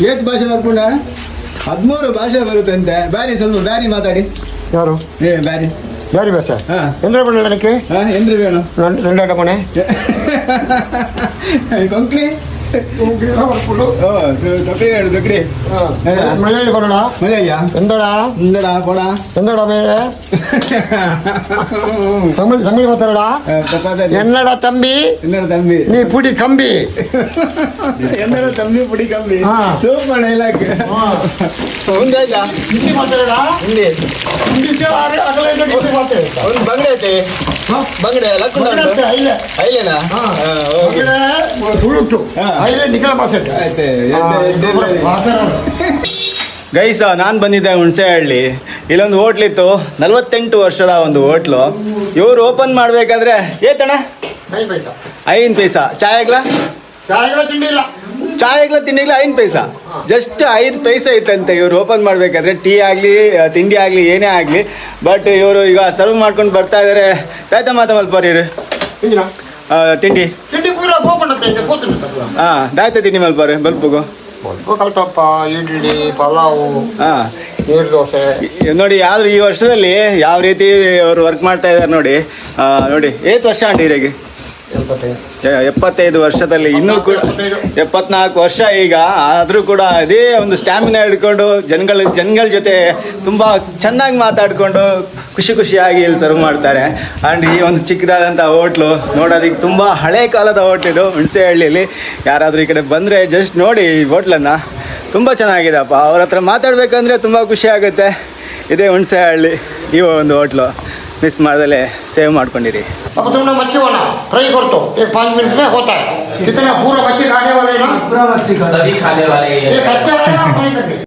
ಏತ್ ಭಾಷೆ ಬರ್ಕೊಂಡ 13 ಭಾಷೆ ಬರುತ್ತಂತೆ. ಬ್ಯಾರಿ ಸ್ವಲ್ಪ ಬ್ಯಾರಿ ಮಾತಾಡಿ. ಯಾರು ಬ್ಯಾರಿ ಬ್ಯಾರಿ ಭಾಷೆ ಹಾಂ ಎಂದ್ರೆ ಬಣ್ಣ ನನಗೆ ಎಂದ್ರೆ ಬೇಣು రెండో కొనే ಕೊಂಕ್ಲಿ దొక్కడి మలయాళి కొనడా మలయ్యా ఎందడా ఇందడా పోడా ఎందడా మేరే தமிழ் தமிழ் ಮಾತಾಡಾ என்னடா தம்பி என்னடா தம்பி நீ புடி கம்பி என்னடா தம்பி புடி கம்பி சூப்பர் ಡೈಲಾಗ್ ఉందా ಇಲ್ಲ ಹಿಂದಿ ಮಾತಾಡಾ ಹಿಂದಿ ಹಿಂದಿ ಆರೆ ಅಗಲೇ ಹಿಂದಿ ಮಾತಾಡ ಒಂದು ಬಂಗಡೆ ಐತೆ ಬಂಗಡೆ ಲಕ್ಕುಂಡ ಐಲೆ ಐಲೆನಾ ಬಂಗಡೆ ತುಳುಟು ಐಲೆ ನಿಖಲ ಭಾಷೆ ಐತೆ ಗೈಸ ನಾನು ಬಂದಿದ್ದೆ ಹುಣಸೆಹಳ್ಳಿ. ಇಲ್ಲೊಂದು ಹೋಟ್ಲಿತ್ತು, 48 ವರ್ಷದ ಒಂದು ಹೋಟ್ಲು. ಇವರು ಓಪನ್ ಮಾಡಬೇಕಾದ್ರೆ ಏತಣ್ಣ 5 ಪೈಸಾ ಚಾಯ್ ಆಗ್ಲಾ ತಿಂಡಿ ಇಲ್ಲ ಚಾಯ್ ಆಗ್ಲಾ ತಿಂಡಿ ಇಲ್ಲ 5 ಪೈಸಾ ಜಸ್ಟ್ 5 ಪೈಸಾ ಇತ್ತಂತೆ ಇವ್ರು ಓಪನ್ ಮಾಡಬೇಕಾದ್ರೆ. ಟೀ ಆಗಲಿ ತಿಂಡಿ ಆಗಲಿ ಏನೇ ಆಗಲಿ. ಬಟ್ ಇವರು ಈಗ ಸರ್ವ್ ಮಾಡ್ಕೊಂಡು ಬರ್ತಾ ಇದ್ದಾರೆ. ಆಯ್ತಾ ಮಲ್ಪರಿ ತಿಂಡಿ ತಿಂಡಿ ಪೂರ ಹಾಂ ದಾಯ್ತಾ ತಿಂಡಿ ಮಲ್ಪರಿ ಬಲ್ಪಗು ಕಲ್ತಪ್ಪ ಇಡ್ಲಿ ಪಲಾವು ಹಾಂ ನೀರು ದೋಸೆ ನೋಡಿ. ಯಾವ್ದು ಈ ವರ್ಷದಲ್ಲಿ ಯಾವ ರೀತಿ ಅವರು ವರ್ಕ್ ಮಾಡ್ತಾ ಇದ್ದಾರೆ ನೋಡಿ. ನೋಡಿ 8 ವರ್ಷ ಅಂడి ಇರಿಗೆ 75 ವರ್ಷದಲ್ಲಿ ಇನ್ನೂ ಕೂಡ 74 ವರ್ಷ ಈಗ. ಆದರೂ ಕೂಡ ಅದೇ ಒಂದು ಸ್ಟ್ಯಾಮಿನಾ ಹಿಡ್ಕೊಂಡು ಜನಗಳ ಜೊತೆ ತುಂಬ ಚೆನ್ನಾಗಿ ಮಾತಾಡಿಕೊಂಡು ಖುಷಿಯಾಗಿ ಇಲ್ಲಿ ಸರ್ವ್ ಮಾಡ್ತಾರೆ. ಆ್ಯಂಡ್ ಈ ಒಂದು ಚಿಕ್ಕದಾದಂಥ ಹೋಟ್ಲು ನೋಡೋದಕ್ಕೆ ತುಂಬ ಹಳೆ ಕಾಲದ ಹೋಟ್ಲಿದು ಹುಣಸೆಹಳ್ಳಿಯಲ್ಲಿ. ಯಾರಾದರೂ ಈ ಕಡೆ ಬಂದರೆ ಜಸ್ಟ್ ನೋಡಿ ಈ ಹೋಟ್ಲನ್ನು, ತುಂಬ ಚೆನ್ನಾಗಿದೆಪ್ಪ. ಅವ್ರ ಹತ್ರ ಮಾತಾಡಬೇಕಂದ್ರೆ ತುಂಬ ಖುಷಿ ಆಗುತ್ತೆ. ಇದೇ ಹುಣಸೆಹಳ್ಳಿ ಈ ಒಂದು ಹೋಟ್ಲು. मिस मारदले सेव ಮಾಡ್ಕೊಂಡಿರಿ. अब तुमने मच्छी वाला फ्राई कर दो, 1-5 मिनट में होता है. कितना पूरा मच्छी खाने वाले ना? पूरा मच्छी सभी खाने वाले ये कच्चा